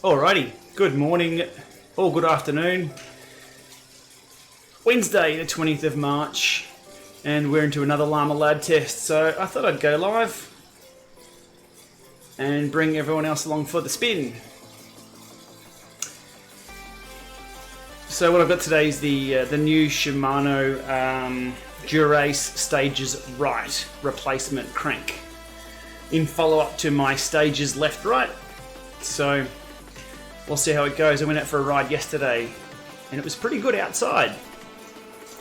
Alrighty, good morning or good afternoon. Wednesday the 20th of March and we're into another Lama Lab Test, so I thought I'd go live and bring everyone else along for the spin. So what I've got today is the new Shimano Dura-Ace Stages Right replacement crank in follow-up to my Stages Left Right. So we'll see how it goes. I went out for a ride yesterday and it was pretty good outside.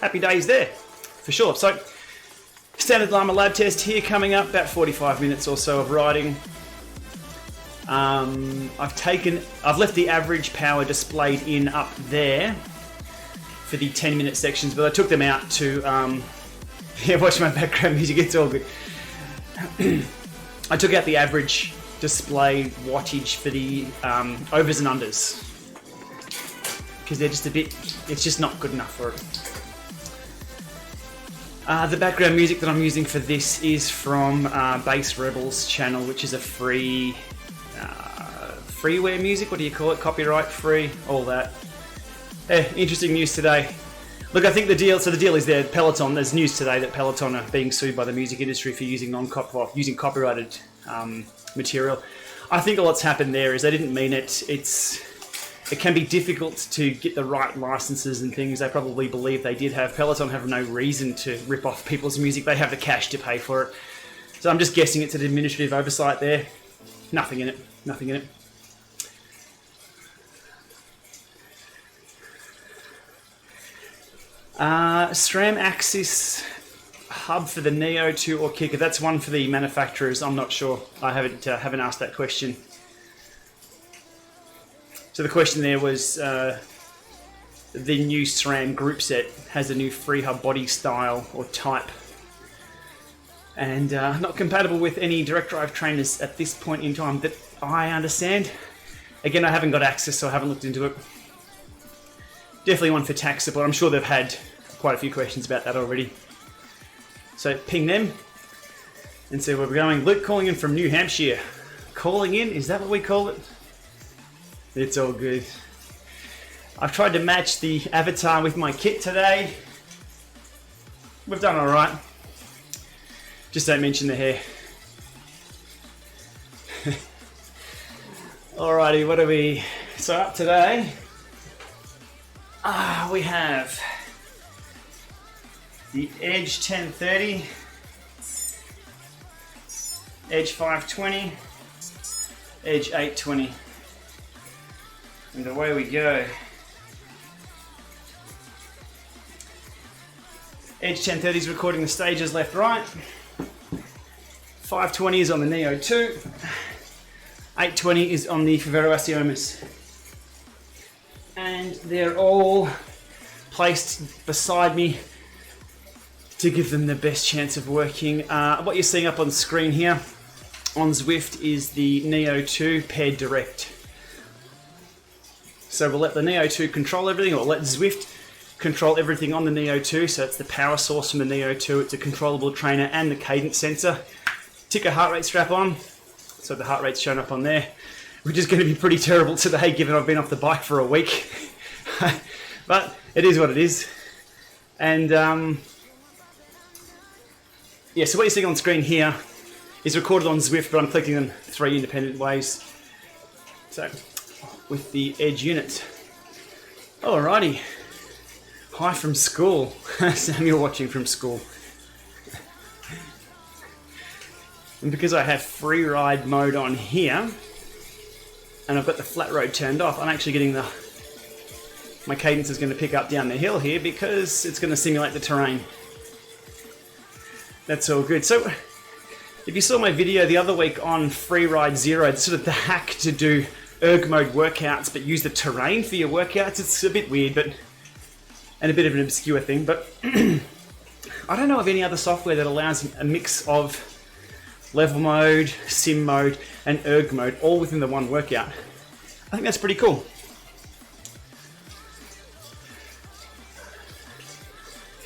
Happy days there, for sure. So, standard Lama Lab Test here coming up, about 45 minutes or so of riding. I've left the average power displayed in up there for the 10-minute sections, but I took them out to, watch my background music, it's all good. I took out the average display wattage for the overs and unders because they're just it's just not good enough for it. The background music that I'm using for this is from Bass Rebels channel, which is a freeware music. What do you call it? Copyright free, all that. Interesting news today. Look, I think the deal is there. Peloton. There's news today that Peloton are being sued by the music industry for using using copyrighted material. I think all that's happened there is they didn't mean it. It can be difficult to get the right licenses and things. They probably believe they did have. Peloton have no reason to rip off people's music. They have the cash to pay for it. So I'm just guessing it's an administrative oversight there. Nothing in it. Nothing in it. SRAM axis hub for the Neo 2 or Kicker. That's one for the manufacturers. I'm not sure. I haven't asked that question. So the question there was the new SRAM group set has a new free hub body style or type and not compatible with any direct drive trainers at this point in time that I understand. Again, I haven't got access, so I haven't looked into it. Definitely one for Tacx support. I'm sure they've had quite a few questions about that already. So ping them and see where we're going. Luke calling in from New Hampshire. Calling in, is that what we call it? It's all good. I've tried to match the avatar with my kit today. We've done all right. Just don't mention the hair. Alrighty, what are we? So up today, we have the Edge 1030, Edge 520, Edge 820. And away we go. Edge 1030 is recording the stages left, right. 520 is on the Neo 2. 820 is on the Favero Assiomas. And they're all placed beside me to give them the best chance of working. What you're seeing up on screen here on Zwift is the Neo 2 paired direct. So we'll let the Neo 2 control everything, or let Zwift control everything on the Neo 2. So it's the power source from the Neo 2, it's a controllable trainer and the cadence sensor. Tick a heart rate strap on, so the heart rate's shown up on there, which is going to be pretty terrible today given I've been off the bike for a week. But it is what it is. And so what you're seeing on screen here is recorded on Zwift, but I'm collecting them 3 independent ways. So with the Edge unit. Alrighty. Hi from school. Samuel watching from school. And because I have free ride mode on here, and I've got the flat road turned off, I'm actually getting my cadence is going to pick up down the hill here because it's going to simulate the terrain. That's all good. So if you saw my video the other week on Free Ride Zero, it's sort of the hack to do erg mode workouts but use the terrain for your workouts. It's a bit weird and a bit of an obscure thing, but I don't know of any other software that allows a mix of level mode, sim mode and erg mode all within the one workout. I think that's pretty cool.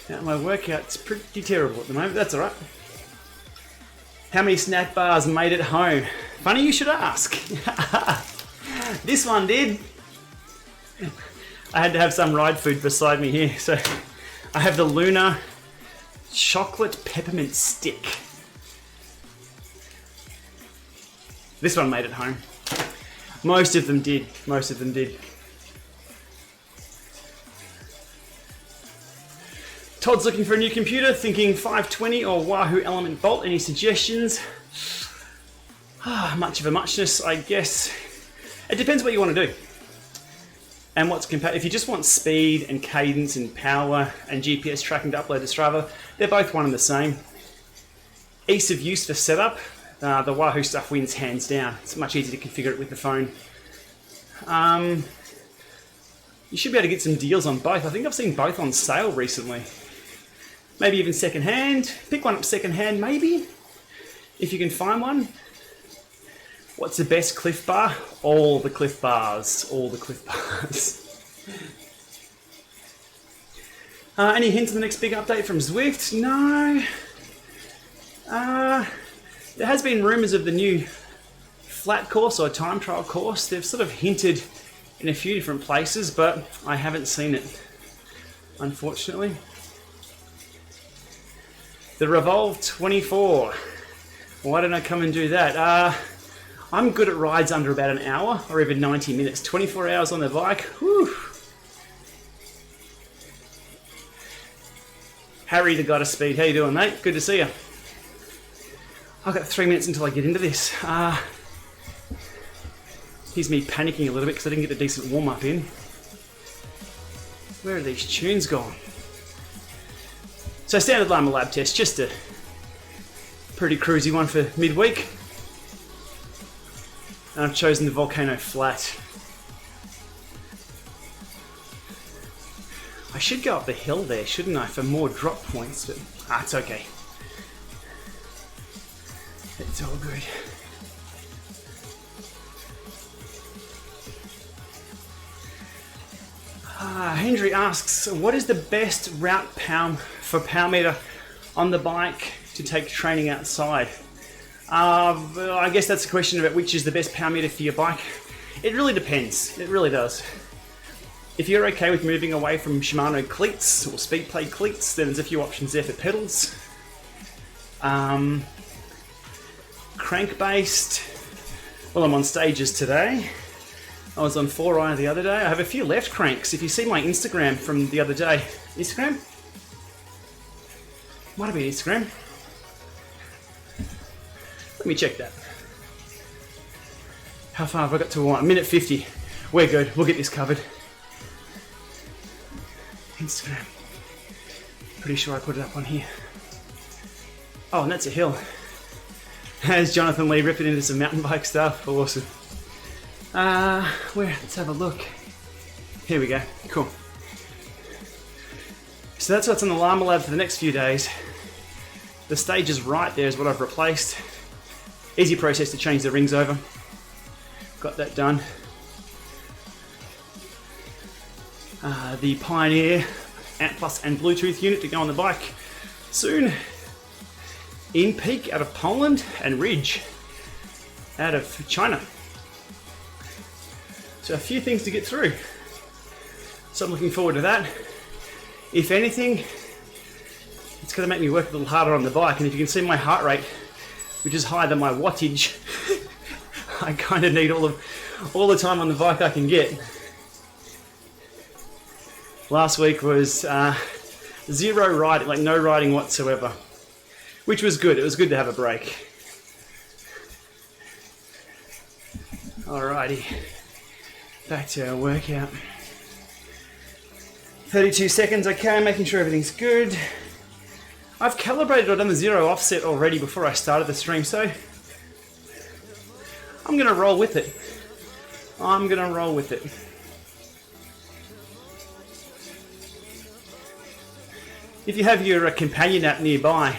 Now my workout's pretty terrible at the moment, that's alright. How many snack bars made it home? Funny you should ask. This one did. I had to have some ride food beside me here, so I have the Luna chocolate peppermint stick. This one made it home. Most of them did. Most of them did. Todd's looking for a new computer, thinking 520 or Wahoo Element Bolt. Any suggestions? Much of a muchness, I guess. It depends what you want to do. And what's compatible. If you just want speed and cadence and power and GPS tracking to upload to Strava, they're both one and the same. Ease of use for setup. The Wahoo stuff wins hands down. It's much easier to configure it with the phone. You should be able to get some deals on both. I think I've seen both on sale recently. Maybe even second hand. Pick one up second hand, maybe, if you can find one. What's the best Cliff Bar? All the Cliff Bars. All the Cliff Bars. Any hints on the next big update from Zwift? No. There has been rumours of the new flat course or time trial course. They've sort of hinted in a few different places, but I haven't seen it, unfortunately. The Revolve 24. Why don't I come and do that? I'm good at rides under about an hour or even 90 minutes. 24 hours on the bike. Whew. Harry the Goddess Speed. How you doing, mate? Good to see you. I've got 3 minutes until I get into this. Here's me panicking a little bit because I didn't get a decent warm-up in. Where are these tunes gone? So standard Lama Lab Test, just a pretty cruisy one for midweek. And I've chosen the Volcano Flat. I should go up the hill there, shouldn't I, for more drop points, but it's okay. It's all good. Hendry asks, what is the best route for power meter on the bike to take training outside? I guess that's a question about which is the best power meter for your bike. It really depends. It really does. If you're okay with moving away from Shimano cleats or speed plate cleats, then there's a few options there for pedals. Crank-based. Well, I'm on stages today. I was on 4i the other day. I have a few left cranks. If you see my Instagram from the other day. Instagram? Might have been Instagram. Let me check that. How far have I got to 1 minute 50? We're good. We'll get this covered. Instagram. Pretty sure I put it up on here. Oh, and that's a hill. Has Jonathan Lee ripping into some mountain bike stuff? Awesome. Let's have a look. Here we go. Cool. So that's what's on the Lama Lab for the next few days. The stage is right there is what I've replaced. Easy process to change the rings over. Got that done. The Pioneer Ant Plus and Bluetooth unit to go on the bike soon. In Peak out of Poland and Ridge out of China. So a few things to get through. So I'm looking forward to that. If anything, it's going to make me work a little harder on the bike. And if you can see my heart rate, which is higher than my wattage, I kind of need all the time on the bike I can get. Last week was zero riding, like no riding whatsoever, which was good. It was good to have a break. Alrighty, back to our workout. 32 seconds, okay, making sure everything's good. I've calibrated, I've done the zero offset already before I started the stream, so I'm gonna roll with it. I'm gonna roll with it. If you have your companion app nearby,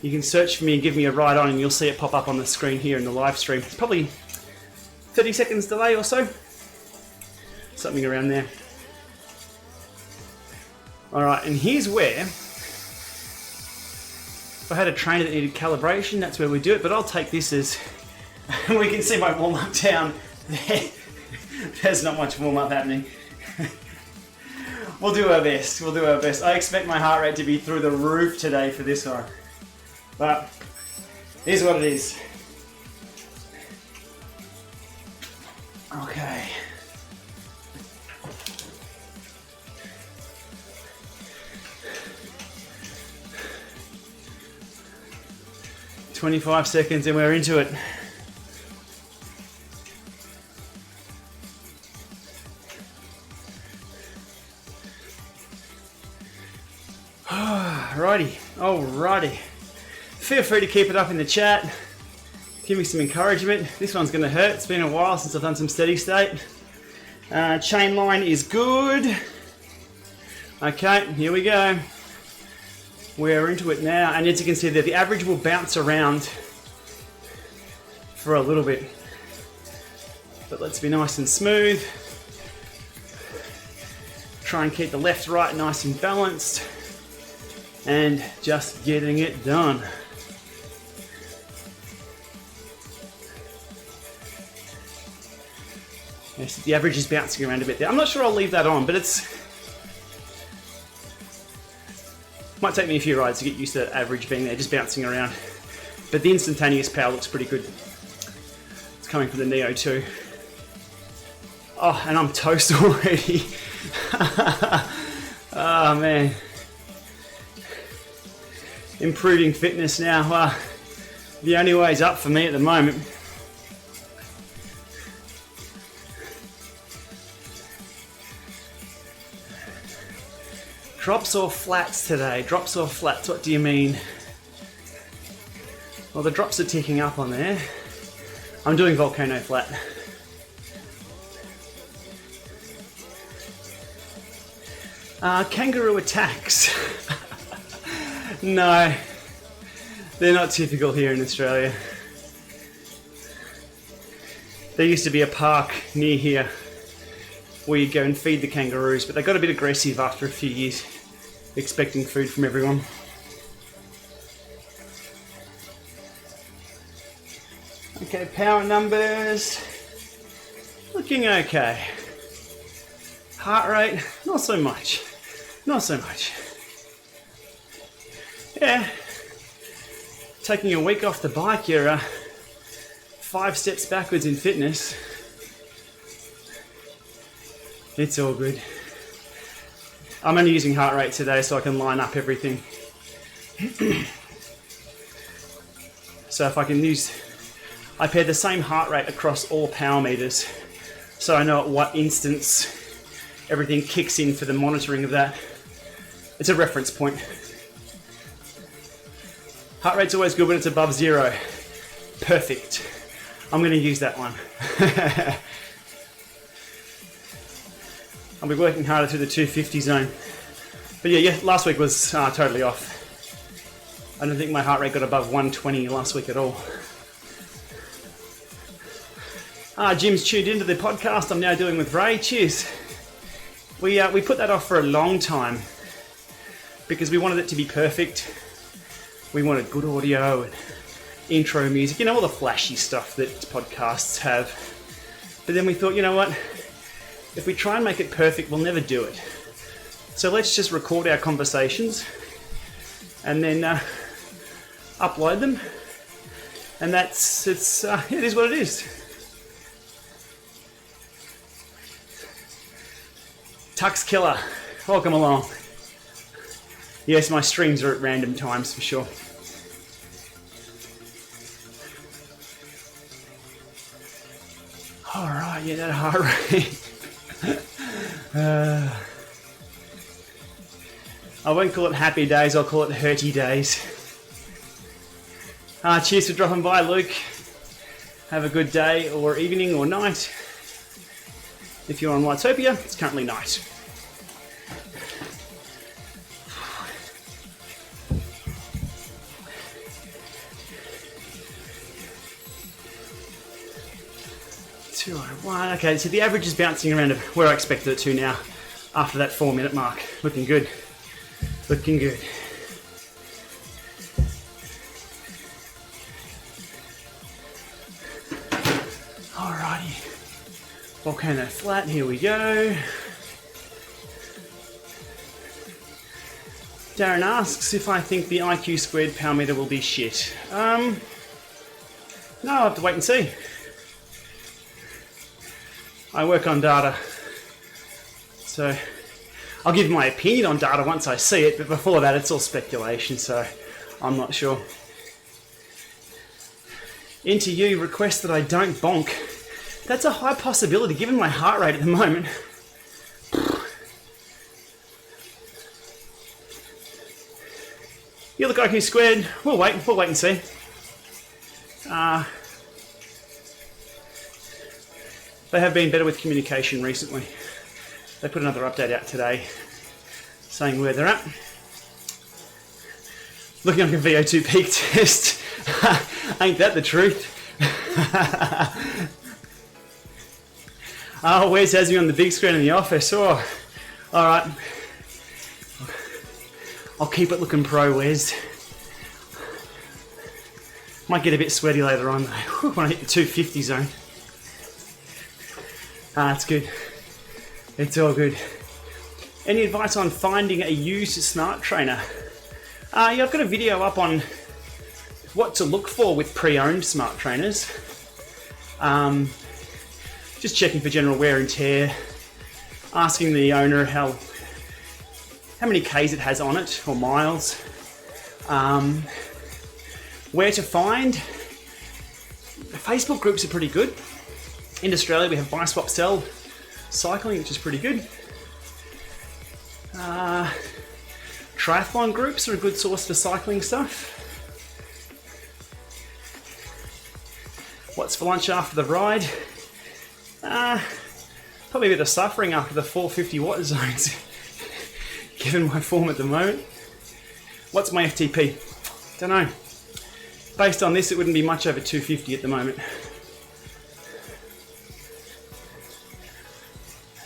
you can search for me and give me a ride on and you'll see it pop up on the screen here in the live stream. It's probably 30 seconds delay or so. Something around there. Alright, and here's where, if I had a trainer that needed calibration, that's where we do it, but I'll take this as, we can see my warm-up down there. There's not much warm-up happening. We'll do our best. We'll do our best. I expect my heart rate to be through the roof today for this one. But here's what it is. Okay. "25 seconds and we're into it." Alrighty. Feel free to keep it up in the chat. Give me some encouragement. This one's going to hurt. It's been a while since I've done some steady state. Chain line is good. Okay, here we go. We're into it now, and as you can see there, the average will bounce around for a little bit. But let's be nice and smooth. Try and keep the left, right nice and balanced. And just getting it done. Yes, the average is bouncing around a bit there. I'm not sure I'll leave that on, but might take me a few rides to get used to that average being there, just bouncing around. But the instantaneous power looks pretty good. It's coming from the Neo too. Oh, and I'm toast already. Oh man. Improving fitness now. The only way is up for me at the moment. Drops or flats today? Drops or flats, what do you mean? Well, the drops are ticking up on there. I'm doing volcano flat. Kangaroo attacks. No, they're not typical here in Australia. There used to be a park near here where you'd go and feed the kangaroos, but they got a bit aggressive after a few years, expecting food from everyone. Okay, power numbers, looking okay. Heart rate, not so much. Yeah, taking a week off the bike, you're 5 steps backwards in fitness. It's all good. I'm only using heart rate today so I can line up everything. So if I can I pair the same heart rate across all power meters, so I know at what instance everything kicks in for the monitoring of that. It's a reference point. Heart rate's always good when it's above 0. Perfect. I'm going to use that one. I'll be working harder through the 250 zone. But yeah, last week was totally off. I don't think my heart rate got above 120 last week at all. Jim's tuned into the podcast I'm now doing with Ray. Cheers. We put that off for a long time because we wanted it to be perfect. We wanted good audio and intro music, all the flashy stuff that podcasts have. But then we thought, you know what? If we try and make it perfect, we'll never do it. So let's just record our conversations and then upload them. And it is what it is. Tacx Killer, welcome along. Yes, my streams are at random times for sure. Alright, yeah, that heart rate. I won't call it happy days, I'll call it hurty days. Cheers for dropping by, Luke. Have a good day or evening or night. If you're on Lightopia, it's currently night. Okay, so the average is bouncing around where I expected it to now after that 4-minute mark. Looking good. Looking good. Alrighty. Volcano flat, here we go. Darren asks if I think the IQ squared power meter will be shit. No, I'll have to wait and see. I work on data, so I'll give my opinion on data once I see it, but before that it's all speculation, so I'm not sure. Into you, request that I don't bonk. That's a high possibility given my heart rate at the moment. You look IQ squared. We'll wait and see. They have been better with communication recently. They put another update out today saying where they're at. Looking like a VO2 peak test. Ain't that the truth? Oh, where's Azzy on the big screen in the office? Oh, alright. I'll keep it looking pro, Wes. Might get a bit sweaty later on though, when I hit the 250 zone. It's good. It's all good. Any advice on finding a used smart trainer? Yeah, I've got a video up on what to look for with pre-owned smart trainers. Just checking for general wear and tear. Asking the owner how many Ks it has on it, or miles. Where to find? Facebook groups are pretty good. In Australia we have Buy Swap Sell Cycling, which is pretty good. Triathlon groups are a good source for cycling stuff. What's for lunch after the ride? Probably a bit of suffering after the 450 watt zones, given my form at the moment. What's my FTP? Don't know. Based on this, it wouldn't be much over 250 at the moment.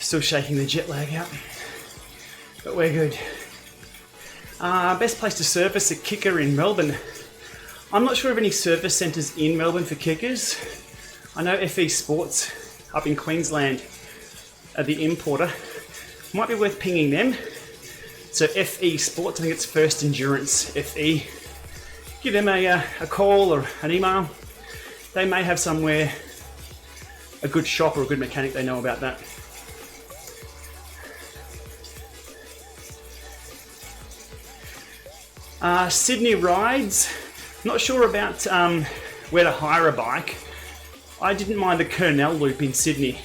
Still shaking the jet lag out, but we're good. Best place to service a kicker in Melbourne. I'm not sure of any service centres in Melbourne for kickers. I know FE Sports up in Queensland are the importer. Might be worth pinging them. So FE Sports, I think it's First Endurance FE. Give them a call or an email. They may have somewhere a good shop or a good mechanic they know about that. Sydney rides. Not sure about where to hire a bike. I didn't mind the Kurnell Loop in Sydney.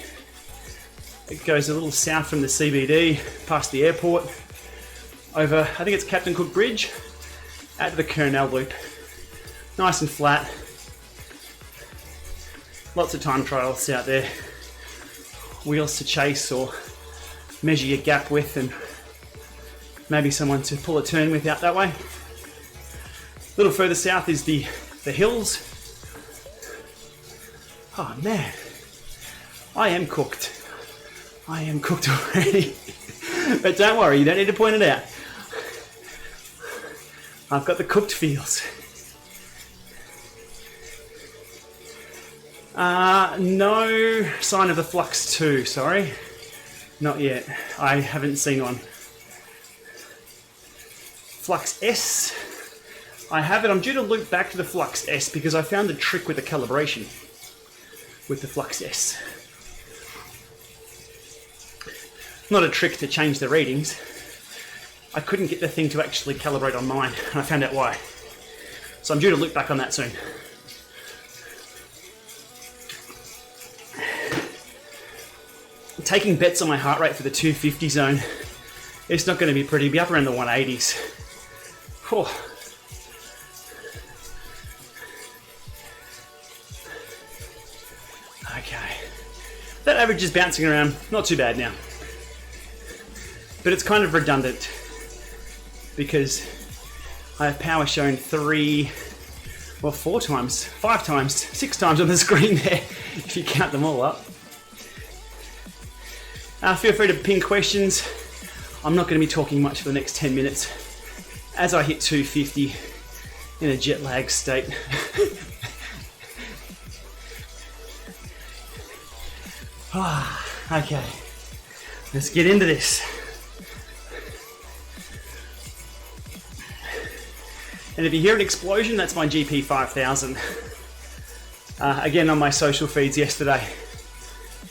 It goes a little south from the CBD, past the airport, over, I think it's Captain Cook Bridge, out to the Kurnell Loop. Nice and flat. Lots of time trials out there. Wheels to chase or measure your gap with, and maybe someone to pull a turn with out that way. A little further south is the hills. Oh man, I am cooked. I am cooked already. But don't worry, you don't need to point it out. I've got the cooked feels. No sign of the Flux 2, sorry. Not yet. I haven't seen one. Flux S. I have it. I'm due to loop back to the Flux S because I found the trick with the calibration with the Flux S. Not a trick to change the readings. I couldn't get the thing to actually calibrate on mine, and I found out why. So I'm due to loop back on that soon. Taking bets on my heart rate for the 250 zone. It's not going to be pretty. It'll be up around the 180s. Whew. Okay. That average is bouncing around. Not too bad now. But it's kind of redundant because I have power shown 4 times, 5 times, 6 times on the screen there, if you count them all up. Feel free to ping questions. I'm not going to be talking much for the next 10 minutes as I hit 250 in a jet lag state. Okay, let's get into this. And if you hear an explosion, that's my GP 5000. Again, on my social feeds yesterday.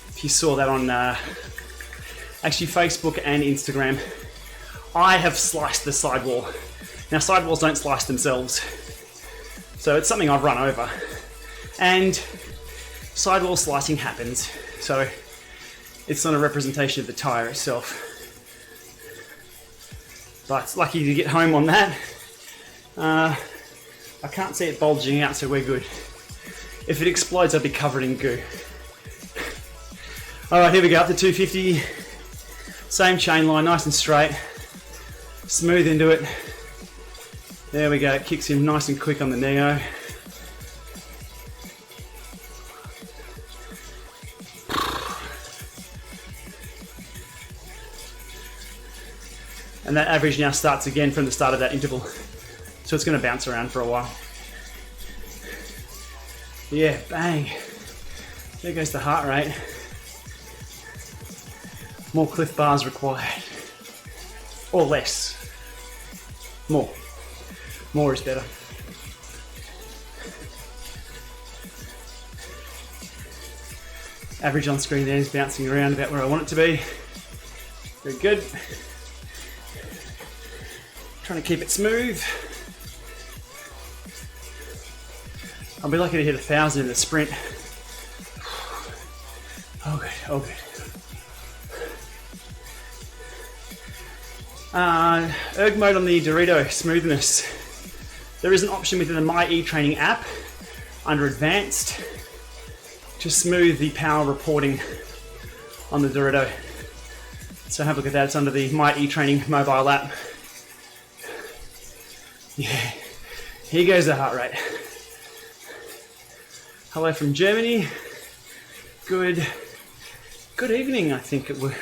If you saw that on actually Facebook and Instagram, I have sliced the sidewall. Now, sidewalls don't slice themselves, so it's something I've run over. And sidewall slicing happens, so it's not a representation of the tyre itself. But lucky to get home on that. I can't see it bulging out, so we're good. If it explodes, I'll be covered in goo. Alright, here we go, up to 250. Same chain line, nice and straight. Smooth into it. There we go, it kicks in nice and quick on the Neo. And that average now starts again from the start of that interval. So it's going to bounce around for a while. Yeah, bang. There goes the heart rate. More cliff bars required. Or less. More. More is better. Average on screen there is bouncing around about where I want it to be. Very good. Trying to keep it smooth. I'll be lucky to hit 1,000 in the sprint. Oh good, oh good. Erg mode on the Dorito, smoothness. There is an option within the My E-Training app under Advanced to smooth the power reporting on the Dorito. So have a look at that, it's under the My E-Training mobile app. Yeah, here goes the heart rate. Hello from Germany. Good evening, I think it would.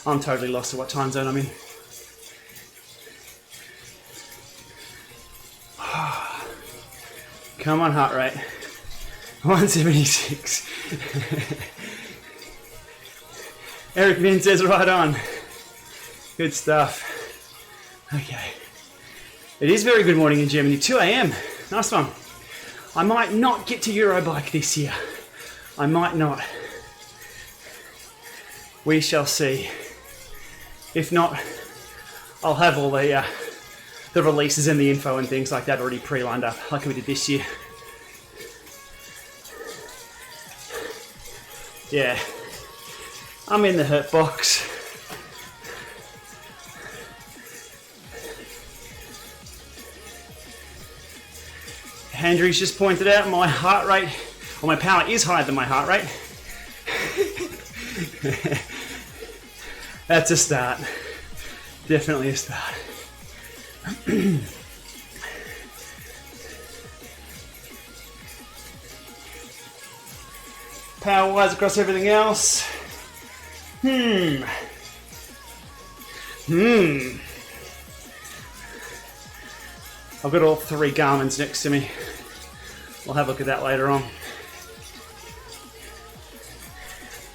I'm totally lost at what time zone I'm in. Come on, heart rate. 176. Eric Vin says right on. Good stuff. Okay. It is very good morning in Germany. 2 a.m. Nice one. I might not get to Eurobike this year. I might not. We shall see. If not, I'll have all the releases and the info and things like that already pre-lined up, like we did this year. Yeah, I'm in the hurt box. Andrew's just pointed out my heart rate, or my power is higher than my heart rate. That's a start. Definitely a start. Power-wise across everything else. I've got all 3 Garmin's next to me. We'll have a look at that later on.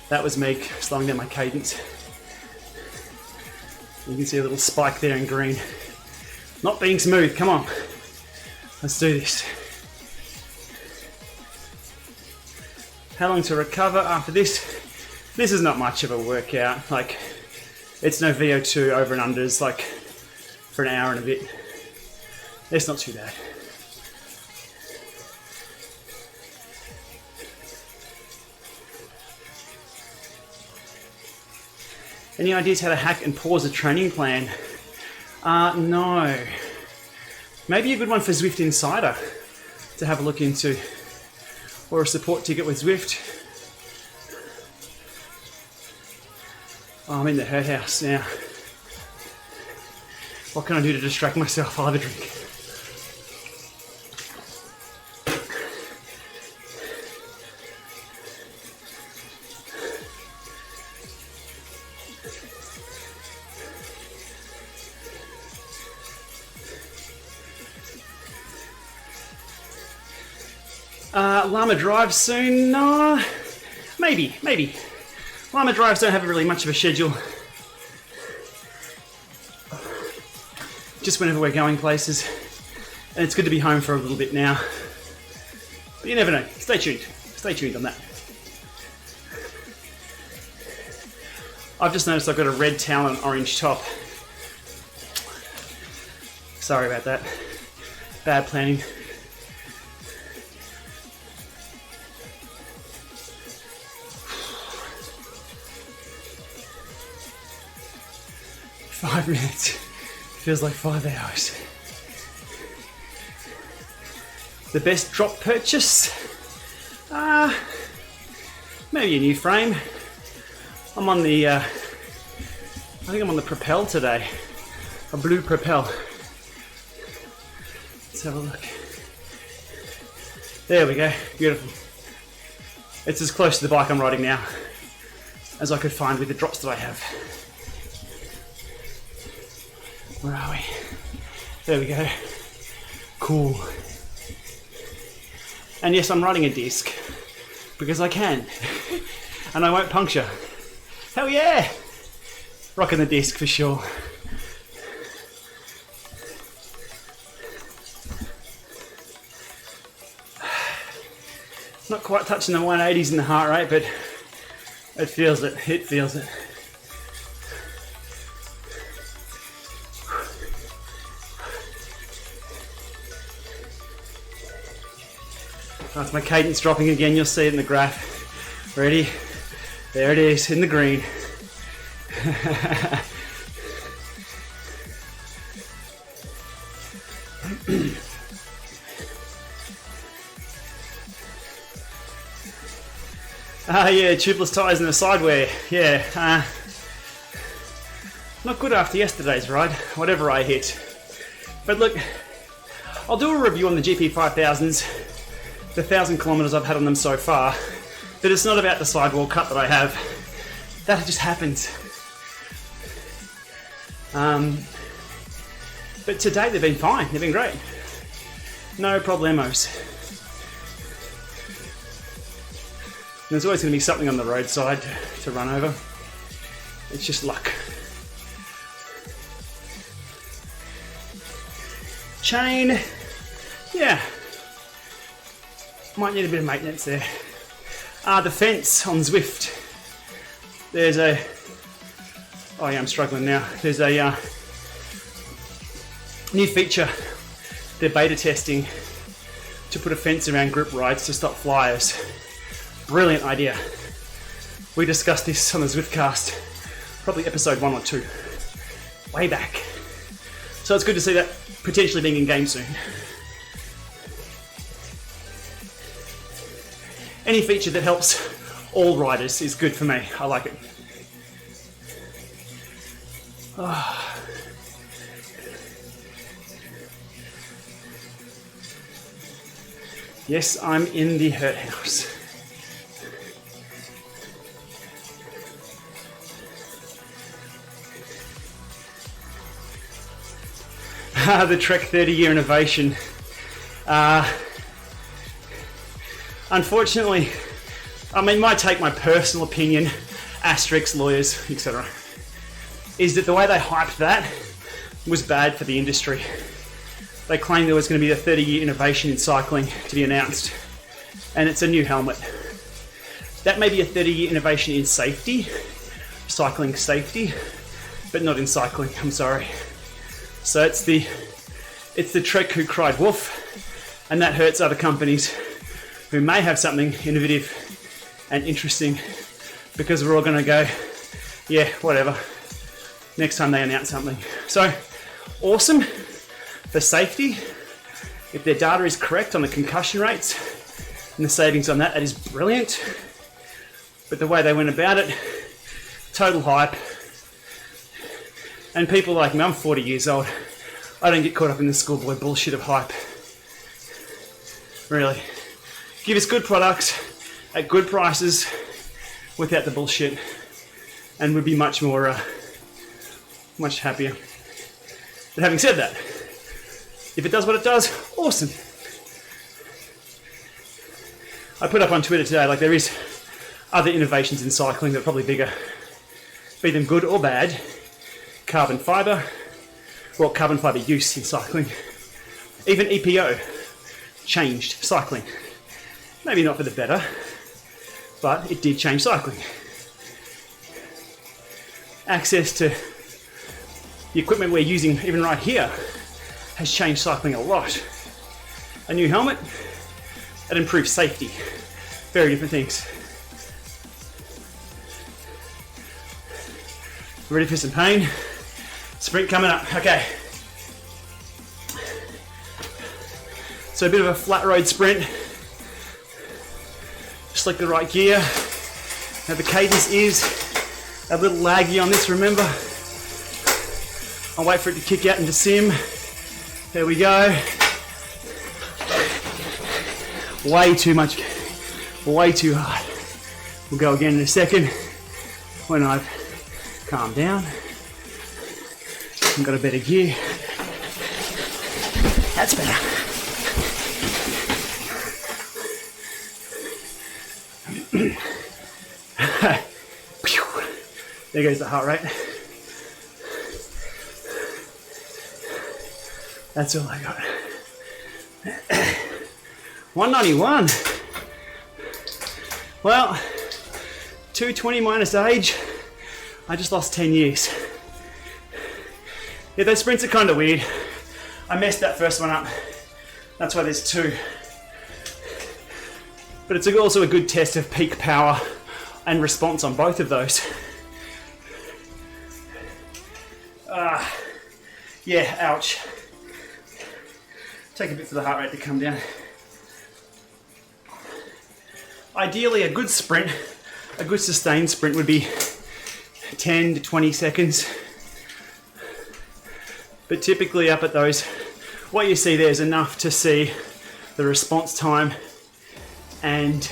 That was me slowing down my cadence. You can see a little spike there in green. Not being smooth, come on. Let's do this. How long to recover after this? This is not much of a workout. Like, it's no VO2 over and unders, like, for an hour and a bit. It's not too bad. Any ideas how to hack and pause a training plan? No. Maybe a good one for Zwift Insider to have a look into, or a support ticket with Zwift. Oh, I'm in the hurt house now. What can I do to distract myself? I'll have a drink. Lama drive soon? No, maybe. Lama drives don't have really much of a schedule. Just whenever we're going places. And it's good to be home for a little bit now. But you never know. Stay tuned. Stay tuned on that. I've just noticed I've got a red towel and an orange top. Sorry about that. Bad planning. Five minutes. Feels like 5 hours. The best drop purchase? Maybe a new frame. I'm on the, I think I'm on the Propel today. A blue Propel. Let's have a look. There we go, beautiful. It's as close to the bike I'm riding now as I could find with the drops that I have. Where are we? There we go. Cool. And yes, I'm riding a disc because I can. And I won't puncture. Hell yeah! Rocking the disc for sure. Not quite touching the 180s in the heart rate, but it feels it. It feels it. That's my cadence dropping again. You'll see it in the graph. Ready? There it is in the green. Yeah, tubeless tyres and a sideware. Yeah, not good after yesterday's ride, whatever I hit. But look, I'll do a review on the GP 5000s, the 1,000 kilometers I've had on them so far. But it's not about the sidewall cut that I have. That just happens. But to date they've been fine, they've been great. No problemos. There's always going to be something on the roadside to run over. It's just luck. Chain, yeah. Might need a bit of maintenance there. The fence on Zwift. There's a, oh yeah, I'm struggling now. There's a new feature they're beta testing to put a fence around group rides to stop flyers. Brilliant idea. We discussed this on the Zwiftcast, probably episode 1 or 2, way back. So it's good to see that potentially being in game soon. Any feature that helps all riders is good for me. I like it. Oh. Yes, I'm in the hurt house. The Trek 30-year innovation. Unfortunately, I mean, my personal opinion, asterisks, lawyers, etc., is that the way they hyped that was bad for the industry. They claimed there was going to be a 30-year innovation in cycling to be announced, and it's a new helmet. That may be a 30-year innovation in safety, cycling safety, but not in cycling, I'm sorry. So it's the Trek who cried wolf, and that hurts other companies who may have something innovative and interesting, because we're all going to go, yeah, whatever, next time they announce something. So, awesome for safety. If their data is correct on the concussion rates and the savings on that, that is brilliant. But the way they went about it, total hype. And people like me, I'm 40 years old, I don't get caught up in the schoolboy bullshit of hype. Really. Give us good products at good prices without the bullshit, and we'd be much more, much happier. But having said that, if it does what it does, awesome. I put up on Twitter today, like, there is other innovations in cycling that are probably bigger, be them good or bad. Carbon fibre, well, carbon fibre use in cycling. Even EPO changed cycling. Maybe not for the better, but it did change cycling. Access to the equipment we're using even right here has changed cycling a lot. A new helmet, that improves safety. Very different things. Ready for some pain? Sprint coming up, okay. So a bit of a flat road sprint. Select the right gear. Now the cadence is a little laggy on this, remember. I'll wait for it to kick out into sim. There we go. Way too much, way too hard. We'll go again in a second when I've calmed down. I've got a better gear. That's better. There goes the heart rate. That's all I got. 191. Well, 220 minus age. I just lost 10 years. Yeah, those sprints are kind of weird. I messed that first one up. That's why there's two. But it's also a good test of peak power and response on both of those. Yeah, ouch. Take a bit for the heart rate to come down. Ideally, a good sprint, a good sustained sprint would be 10 to 20 seconds. But typically up at those, what you see there is enough to see the response time, and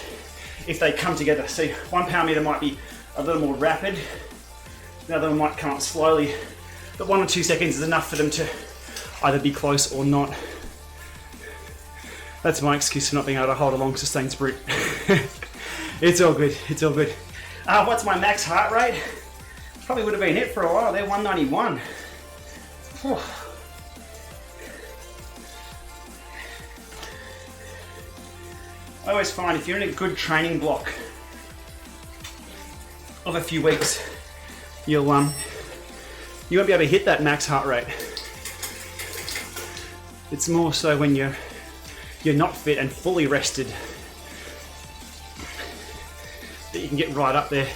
if they come together. See, one power meter might be a little more rapid, the other one might come up slowly, but 1 or 2 seconds is enough for them to either be close or not. That's my excuse for not being able to hold a long sustained sprint. It's all good, it's all good. What's my max heart rate? Probably would have been it for a while there, 191. Whew. I always find if you're in a good training block of a few weeks, you won't be able to hit that max heart rate. It's more so when you're not fit and fully rested that you can get right up there.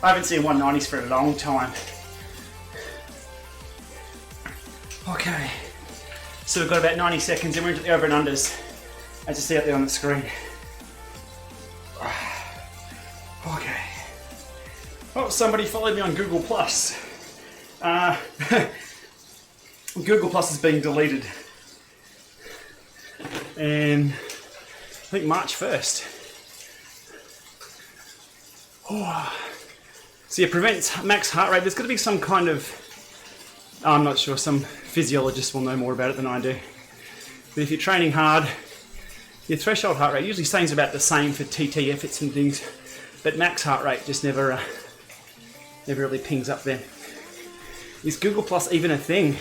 I haven't seen 190s for a long time. Okay, so we've got about 90 seconds and we're into the over and unders, as you see up there on the screen. Okay. Oh, somebody followed me on Google Plus. Google Plus is being deleted. And I think March 1st. Oh. So yeah, prevents max heart rate. There's got to be some kind of, I'm not sure, some physiologist will know more about it than I do. But if you're training hard, your threshold heart rate usually stays about the same for TT efforts and things, but max heart rate just never really pings up there. Is Google Plus even a thing?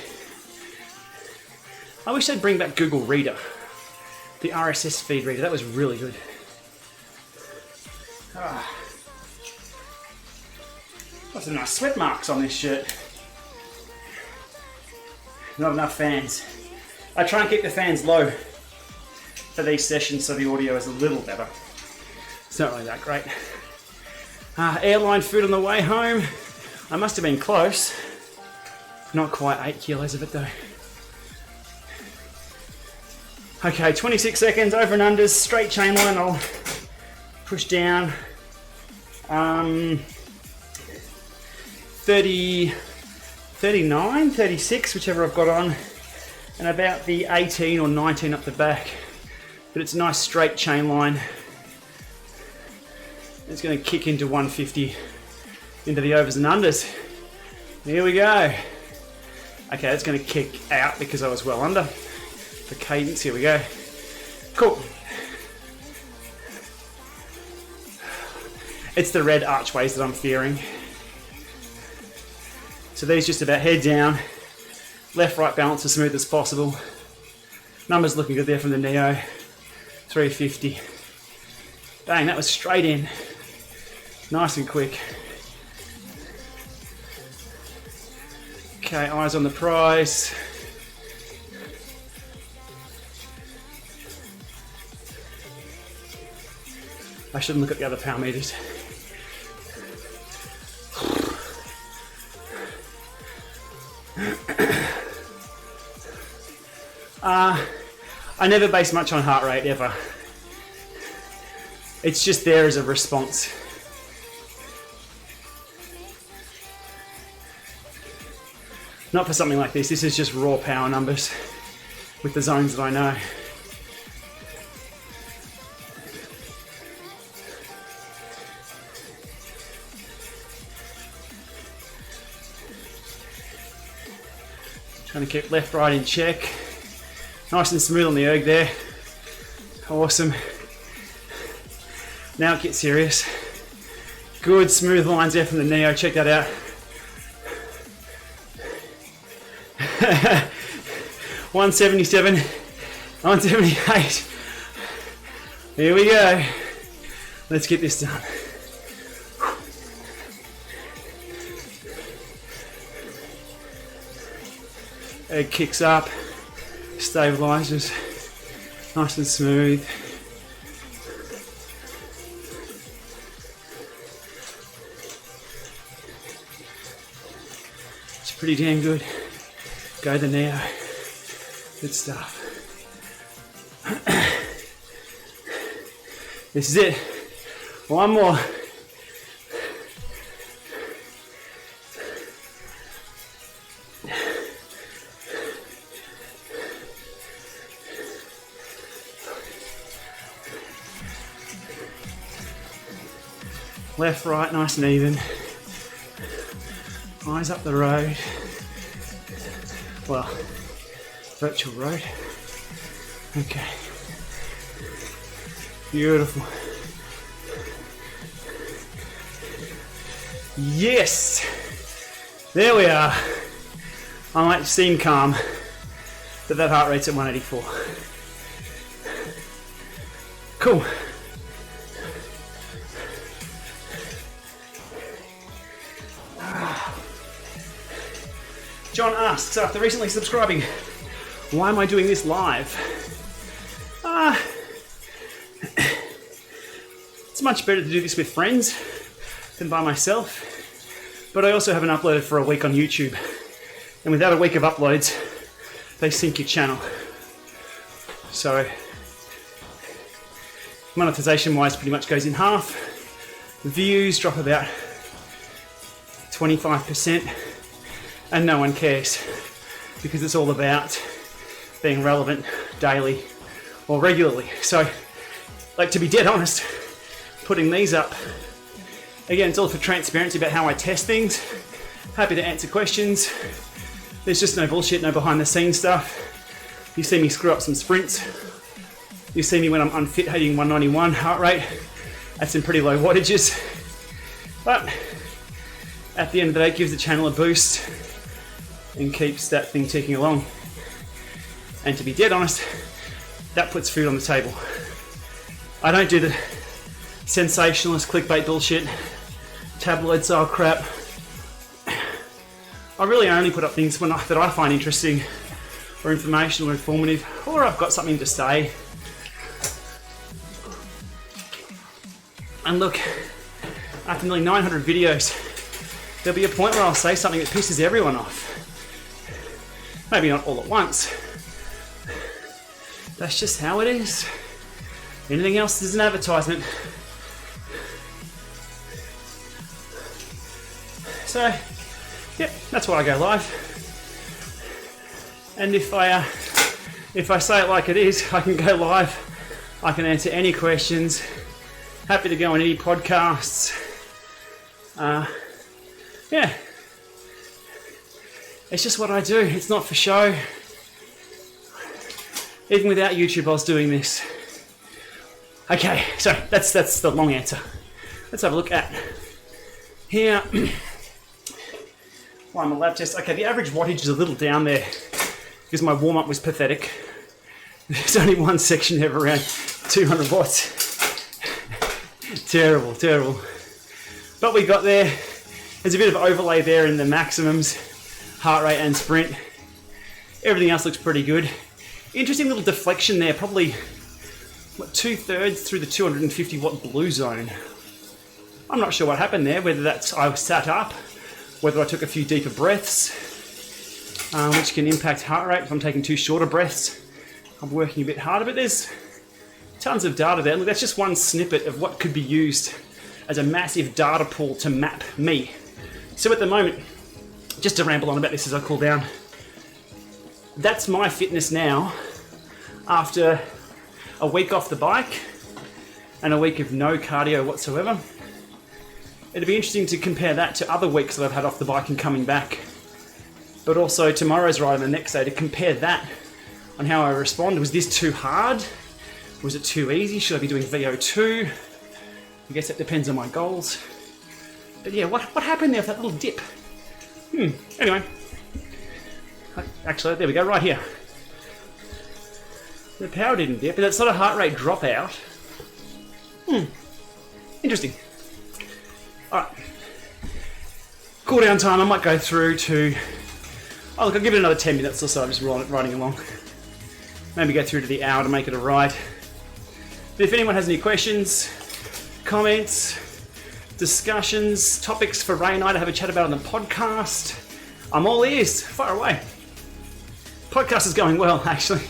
I wish they'd bring back Google Reader, the RSS feed reader. That was really good. Got some nice sweat marks on this shirt. Not enough fans. I try and keep the fans low for these sessions so the audio is a little better. It's not really that great. Airline food on the way home. I must have been close. Not quite 8 kilos of it though. Okay, 26 seconds, over and unders, straight chain line. I'll push down. 30, 39, 36, whichever I've got on, and about the 18 or 19 up the back. But it's a nice straight chain line. It's going to kick into 150 into the overs and unders. Here we go. Okay, it's going to kick out because I was well under the cadence. Here we go. Cool. It's the red archways that I'm fearing. So these just about head down, left-right balance as smooth as possible. Numbers looking good there from the Neo, 350. Bang, that was straight in. Nice and quick. Okay, eyes on the prize. I shouldn't look at the other power meters. I never base much on heart rate, ever. It's just there as a response. Not for something like this. This is just raw power numbers with the zones that I know. Trying to keep left, right in check. Nice and smooth on the erg there. Awesome. Now it gets serious. Good smooth lines there from the Neo. Check that out. 177, 178. Here we go. Let's get this done. Egg kicks up, stabilizes, nice and smooth. It's pretty damn good. Go the Neo. Good stuff. This is it. One more. Left, right, nice and even. Eyes up the road. Well, virtual road. Okay. Beautiful. Yes! There we are. I might seem calm, but that heart rate's at 184. Cool. John asks, after recently subscribing, why am I doing this live? It's much better to do this with friends than by myself, but I also haven't uploaded for a week on YouTube, and without a week of uploads, they sink your channel. So, monetization-wise pretty much goes in half. The views drop about 25%. And no one cares because it's all about being relevant daily or regularly. So, like, to be dead honest, putting these up, again, it's all for transparency about how I test things. Happy to answer questions. There's just no bullshit, no behind the scenes stuff. You see me screw up some sprints. You see me when I'm unfit hitting 191 heart rate at some pretty low wattages. But at the end of the day, it gives the channel a boost and keeps that thing ticking along. And to be dead honest, that puts food on the table. I don't do the sensationalist clickbait bullshit, tabloid style crap. I really only put up things that I find interesting or informational or informative, or I've got something to say. And look, after nearly 900 videos, there'll be a point where I'll say something that pisses everyone off. Maybe not all at once. That's just how it is. Anything else is an advertisement. So, yep, that's why I go live. And if I say it like it is, I can go live. I can answer any questions. Happy to go on any podcasts. Yeah. It's just what I do. It's not for show. Even without YouTube, I was doing this. Okay, so that's the long answer. let's have a look at here. Lama Lab Test. Okay, the average wattage is a little down there because my warm-up was pathetic. There's only one section of around 200 watts. Terrible, terrible. But we got there. There's a bit of overlay there in the maximums, heart rate and sprint. Everything else looks pretty good. Interesting little deflection there, probably what, 2/3 through the 250 watt blue zone. I'm not sure what happened there, whether that's I sat up, whether I took a few deeper breaths, which can impact heart rate if I'm taking too shorter breaths. I'm working a bit harder, but there's tons of data there. Look, that's just one snippet of what could be used as a massive data pool to map me. So at the moment, just to ramble on about this as I cool down, that's my fitness now after a week off the bike and a week of no cardio whatsoever. It'd be interesting to compare that to other weeks that I've had off the bike and coming back, but also tomorrow's ride and the next day, to compare that on how I respond. Was this too hard? Was it too easy? Should I be doing VO2? I guess that depends on my goals. But yeah, what happened there with that little dip? Anyway. Actually, there we go, right here. The power didn't dip, but that sort of heart rate dropout. Interesting. Alright. Cool down time, I might go through to... Oh look, I'll give it another 10 minutes or so, I'm just riding along. Maybe go through to the hour to make it a ride. But if anyone has any questions, comments, discussions, topics for Ray and I to have a chat about on the podcast, I'm all ears. Fire away. Podcast is going well, actually.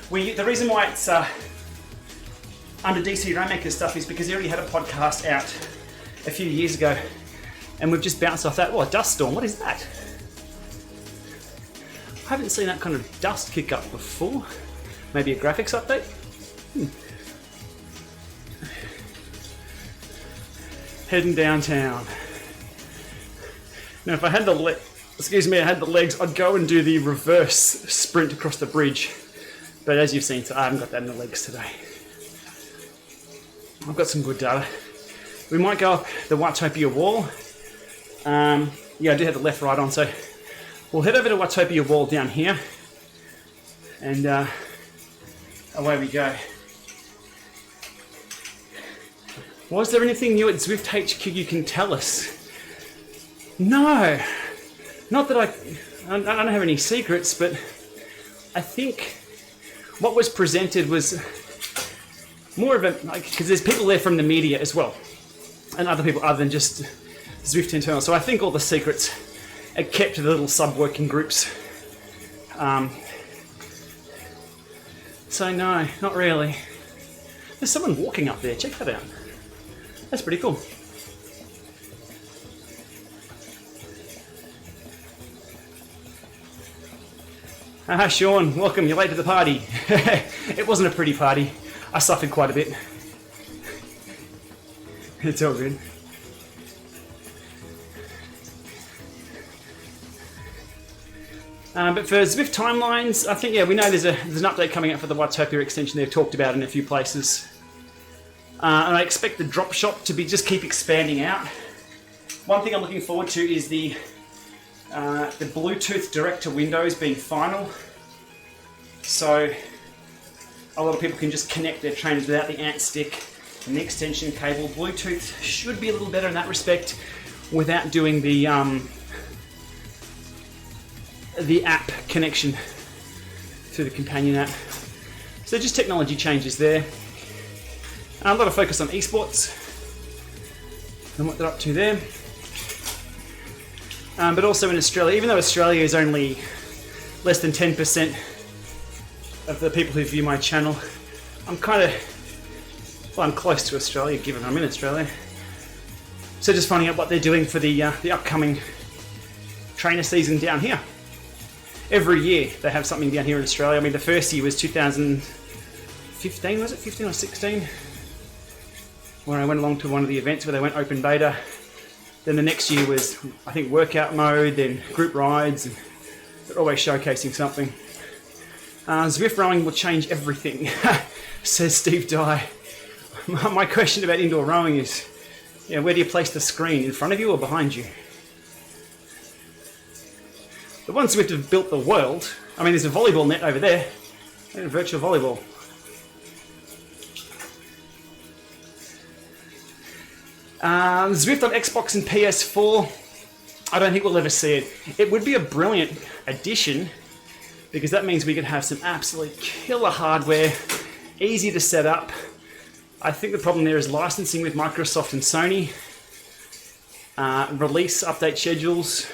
The reason why it's under DC Rainmaker stuff is because he already had a podcast out a few years ago, and we've just bounced off that. Oh, a dust storm. What is that? I haven't seen that kind of dust kick up before. Maybe a graphics update? Heading downtown. Now, if I had the legs, I'd go and do the reverse sprint across the bridge. But as you've seen, I haven't got that in the legs today. I've got some good data. We might go up the Watopia wall. Yeah, I do have the left right on, so we'll head over to Watopia wall down here, and away we go. Was there anything new at Zwift HQ you can tell us? No, not that I don't have any secrets, but I think what was presented was more of a, because there's people there from the media as well, and other people other than just Zwift internal. So I think all the secrets are kept to the little sub-working groups. So no, not really. There's someone walking up there, check that out. That's pretty cool. Sean, welcome, you're late to the party. It wasn't a pretty party. I suffered quite a bit. It's all good. But for Zwift timelines, I think, yeah, we know there's an update coming out for the Watopia extension they've talked about in a few places. And I expect the drop shop to just keep expanding out. One thing I'm looking forward to is the Bluetooth direct to Windows being final. So a lot of people can just connect their trainers without the ant stick and the extension cable. Bluetooth should be a little better in that respect without doing the app connection through the companion app. So just technology changes there. A lot of focus on esports and what they're up to there. But also in Australia, even though Australia is only less than 10% of the people who view my channel, I'm close to Australia, given I'm in Australia. So just finding out what they're doing for the upcoming trainer season down here. Every year they have something down here in Australia. I mean, the first year was 2015, was it? 15 or 16? Where I went along to one of the events where they went open beta. Then the next year was, I think, workout mode, then group rides, and they're always showcasing something. Zwift rowing will change everything, says Steve Dye. My question about indoor rowing is, Yeah, where do you place the screen? In front of you or behind you? The ones Zwift have built the world. I mean, there's a volleyball net over there. And a virtual volleyball. Zwift on Xbox and PS4. I don't think we'll ever see it. It would be a brilliant addition because that means we could have some absolute killer hardware, easy to set up. I think the problem there is licensing with Microsoft and Sony, release update schedules,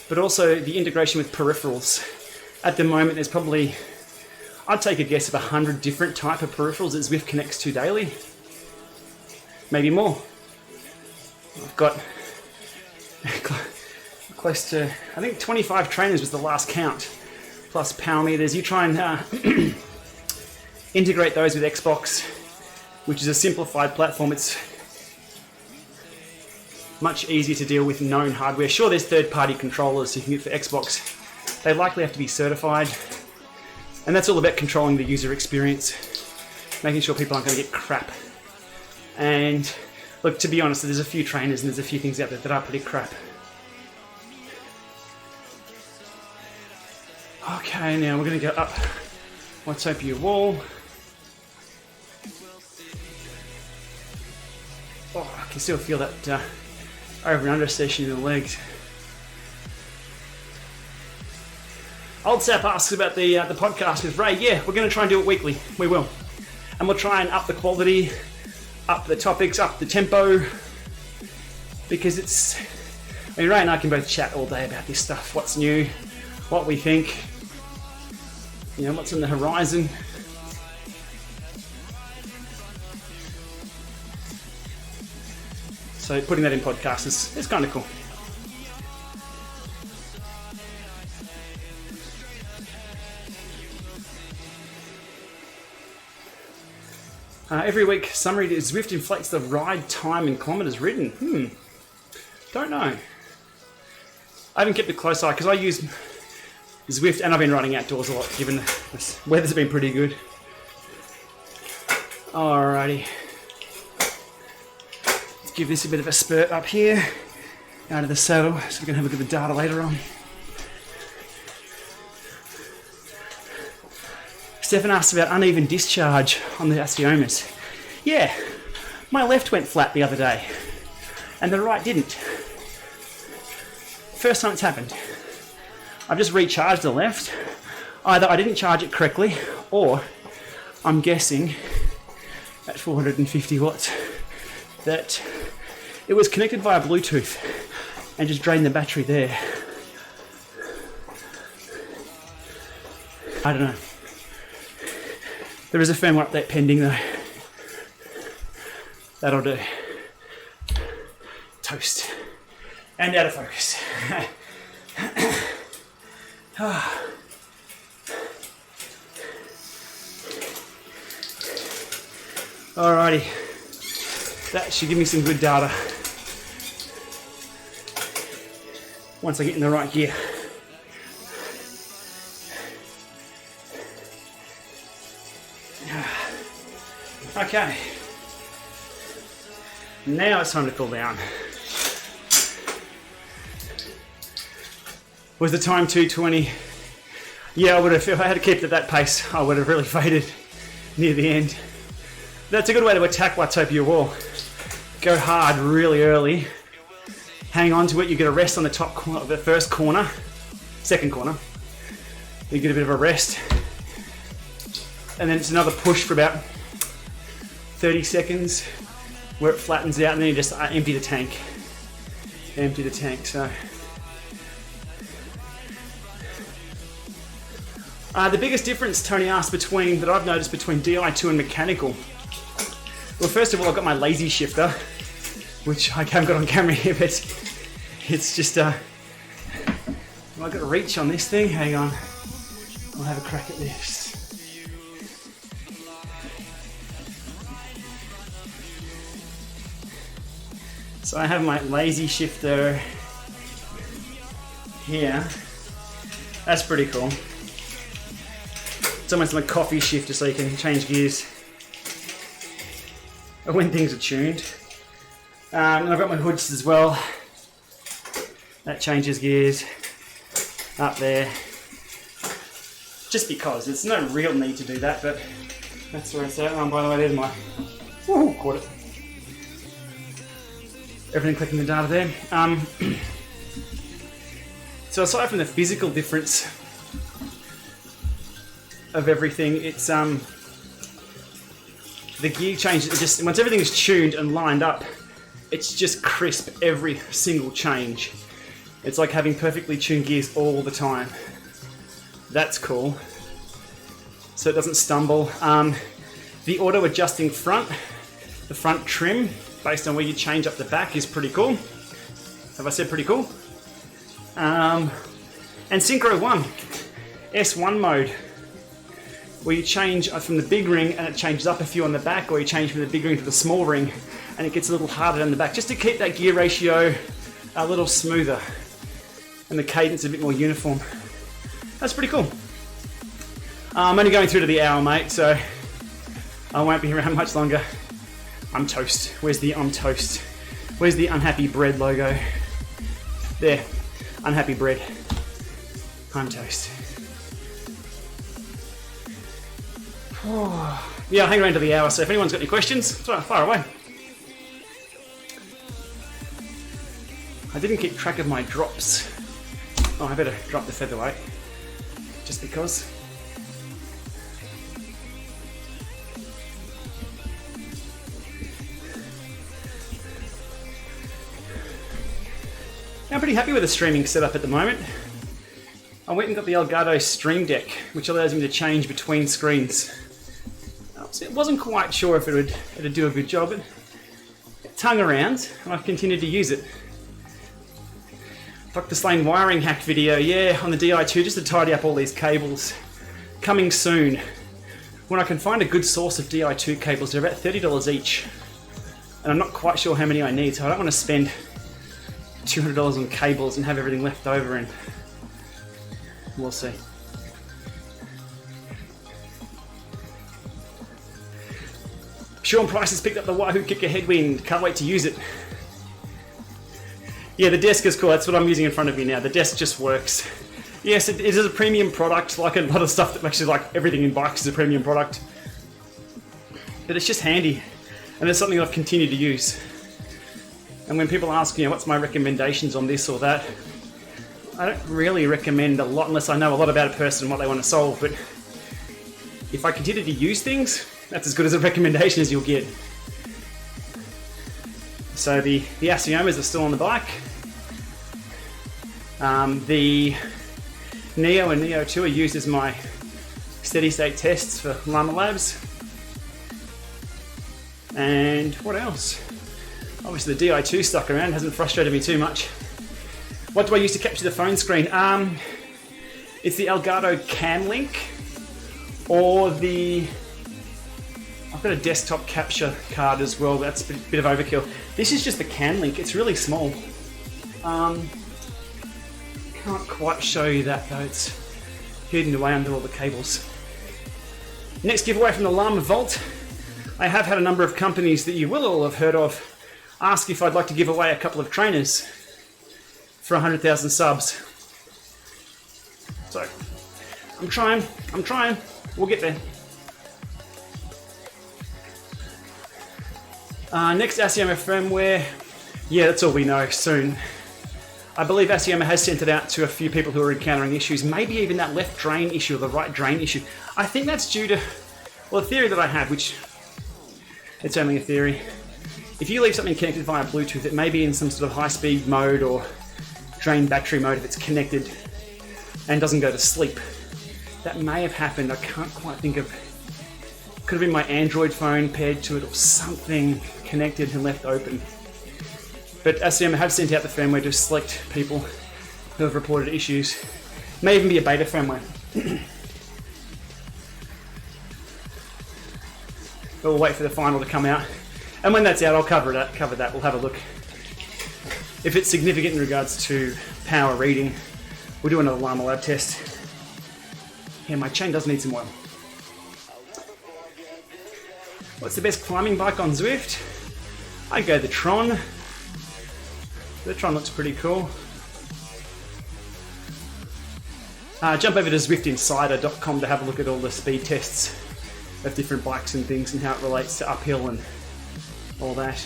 but also the integration with peripherals. At the moment, there's probably, I'd take a guess of 100 different type of peripherals that Zwift connects to daily. Maybe more. I've got close to, I think 25 trainers was the last count, plus power meters. You try and integrate those with Xbox, which is a simplified platform. It's much easier to deal with known hardware. Sure, there's third-party controllers you can get for Xbox. They likely have to be certified, and that's all about controlling the user experience, making sure people aren't going to get crap. And look, to be honest, there's a few trainers and there's a few things out there that are pretty crap. Okay, now we're going to go up Watopia wall. Oh, I can still feel that over and under session in the legs. Old Sap asks about the podcast with Ray. Yeah, we're going to try and do it weekly. We will. And we'll try and up the quality, up the topics, up the tempo. Because it's... I mean, Ray and I can both chat all day about this stuff. What's new, what we think, you know, what's on the horizon. So putting that in podcasts is kind of cool. Every week, summary is Zwift inflates the ride time in kilometres ridden. Don't know. I haven't kept a close eye because I use Zwift and I've been riding outdoors a lot given the weather's been pretty good. Alrighty. Let's give this a bit of a spurt up here out of the saddle so we can have a look at the data later on. Stefan asked about uneven discharge on the Assiomas. Yeah, my left went flat the other day and the right didn't. First time it's happened. I've just recharged the left. Either I didn't charge it correctly or I'm guessing at 450 watts that it was connected via Bluetooth and just drained the battery there. I don't know. There is a firmware update pending though. That'll do. Toast. And out of focus. Alrighty. That should give me some good data once I get in the right gear. Okay, now it's time to cool down. Was the time 2:20? Yeah, I would have, if I had to keep it at that pace, I would have really faded near the end. That's a good way to attack Watopia wall. Go hard really early, hang on to it, you get a rest on the top corner, the first corner, second corner, you get a bit of a rest, and then it's another push for about 30 seconds where it flattens out and then you just empty the tank. So the biggest difference Tony asked that I've noticed between Di2 and mechanical. Well, first of all, I've got my lazy shifter, which I haven't got on camera here, but it's just have I got reach on this thing? Hang on, I'll have a crack at this. So I have my lazy shifter here. That's pretty cool. It's almost like a coffee shifter so you can change gears when things are tuned. And I've got my hoods as well. That changes gears up there. Just because. There's no real need to do that, but that's where it's at. Oh, by the way, there's my... Ooh, caught it. Everything clicking the data there. So aside from the physical difference of everything, it's the gear change. Just once everything is tuned and lined up, it's just crisp every single change. It's like having perfectly tuned gears all the time. That's cool. So it doesn't stumble. The auto adjusting front, the front trim, based on where you change up the back, is pretty cool. Have I said pretty cool? And Synchro 1, S1 mode, where you change from the big ring and it changes up a few on the back, or you change from the big ring to the small ring and it gets a little harder on the back, just to keep that gear ratio a little smoother and the cadence a bit more uniform. That's pretty cool. I'm only going through to the hour, mate, so I won't be around much longer. I'm toast. Where's the I'm toast? Where's the unhappy bread logo? There. Unhappy bread. I'm toast. Oh. Yeah, I'll hang around to the hour, so if anyone's got any questions, fire away. I didn't keep track of my drops. Oh, I better drop the featherweight. Just because. I'm pretty happy with the streaming setup at the moment. I went and got the Elgato Stream Deck, which allows me to change between screens. I wasn't quite sure if it'd do a good job, but it hung around and I've continued to use it. Dr. Slane wiring hack video, yeah, on the Di2, just to tidy up all these cables. Coming soon. When I can find a good source of Di2 cables, they're about $30 each. And I'm not quite sure how many I need, so I don't want to spend $200 on cables and have everything left over, and we'll see. Sean Price has picked up the Wahoo Kicker Headwind. Can't wait to use it. Yeah, the desk is cool. That's what I'm using in front of me now. The desk just works. Yes, it is a premium product, like a lot of stuff that actually, like everything in bikes is a premium product. But it's just handy, and it's something I've continued to use. And when people ask, what's my recommendations on this or that, I don't really recommend a lot unless I know a lot about a person and what they want to solve. But if I continue to use things, that's as good as a recommendation as you'll get. So the Assiomas are still on the bike. The Neo and Neo 2 are used as my steady state tests for Lama Labs. And what else? Obviously the Di2 stuck around, hasn't frustrated me too much. What do I use to capture the phone screen? It's the Elgato Cam Link, or I've got a desktop capture card as well. That's a bit of overkill. This is just the Cam Link. It's really small. Can't quite show you that though. It's hidden away under all the cables. Next giveaway from the Lama Vault. I have had a number of companies that you will all have heard of ask if I'd like to give away a couple of trainers for 100,000 subs. So, I'm trying. We'll get there. Next Assioma firmware. Yeah, that's all we know soon. I believe Assioma has sent it out to a few people who are encountering issues, maybe even that left drain issue or the right drain issue. I think that's due to, well, a theory that I have, which it's only a theory. If you leave something connected via Bluetooth, it may be in some sort of high-speed mode or drain battery mode if it's connected and doesn't go to sleep. That may have happened. I can't quite think of. Could have been my Android phone paired to it or something connected and left open. But Assioma have sent out the firmware to select people who have reported issues. May even be a beta firmware. But we'll wait for the final to come out. And when that's out, I'll cover that. We'll have a look. If it's significant in regards to power reading, we'll do another Lama Lab test. Yeah, my chain does need some oil. What's the best climbing bike on Zwift? I go the Tron. Virtron looks pretty cool. Jump over to ZwiftInsider.com to have a look at all the speed tests of different bikes and things and how it relates to uphill and all that.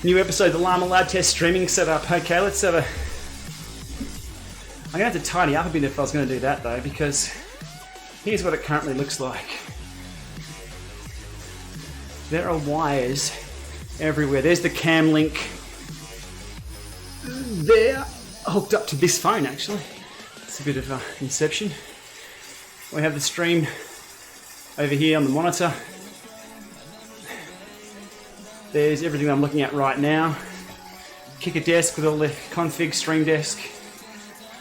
New episode of the Lama Lab Test streaming setup. Okay, let's have a... I'm going to have to tidy up a bit if I was going to do that though, because here's what it currently looks like. There are wires everywhere. There's the cam link there, hooked up to this phone actually. It's a bit of inception. We have the stream over here on the monitor. There's everything I'm looking at right now. Kicker desk with all the config, stream desk,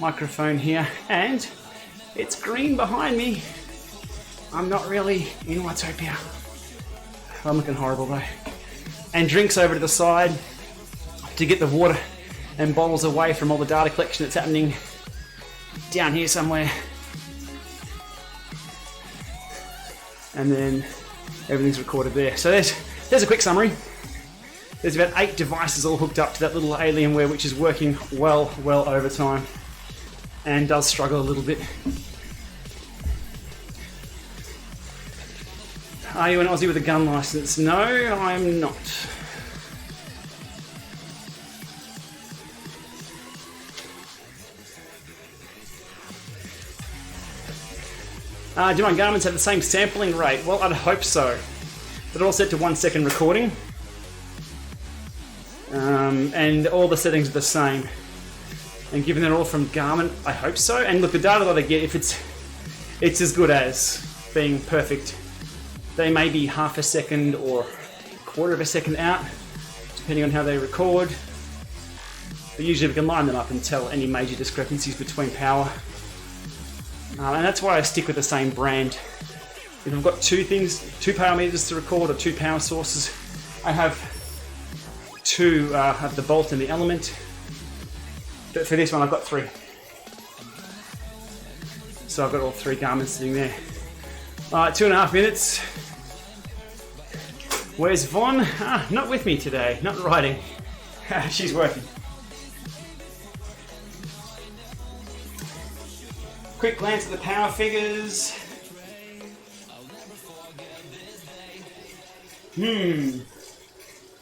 microphone here, and it's green behind me. I'm not really in Watopia. I'm looking horrible though. And drinks over to the side to get the water and bottles away from all the data collection that's happening down here somewhere. And then everything's recorded there. So there's a quick summary. There's about 8 devices all hooked up to that little Alienware, which is working well over time and does struggle a little bit. Are you an Aussie with a gun license? No, I'm not. Do my Garmin's have the same sampling rate? Well, I'd hope so. They're all set to 1 second recording. And all the settings are the same. And given they're all from Garmin, I hope so. And look, the data that I get, if it's as good as being perfect. They may be half a second or a quarter of a second out, depending on how they record. But usually we can line them up and tell any major discrepancies between power. And that's why I stick with the same brand. If I've got two power meters to record or 2 power sources, I have 2 of the Bolt and the Element. But for this one I've got 3. So I've got all 3 Garmins sitting there. Alright, 2.5 minutes. Where's Vaughn? Not with me today, not riding. She's working. Quick glance at the power figures.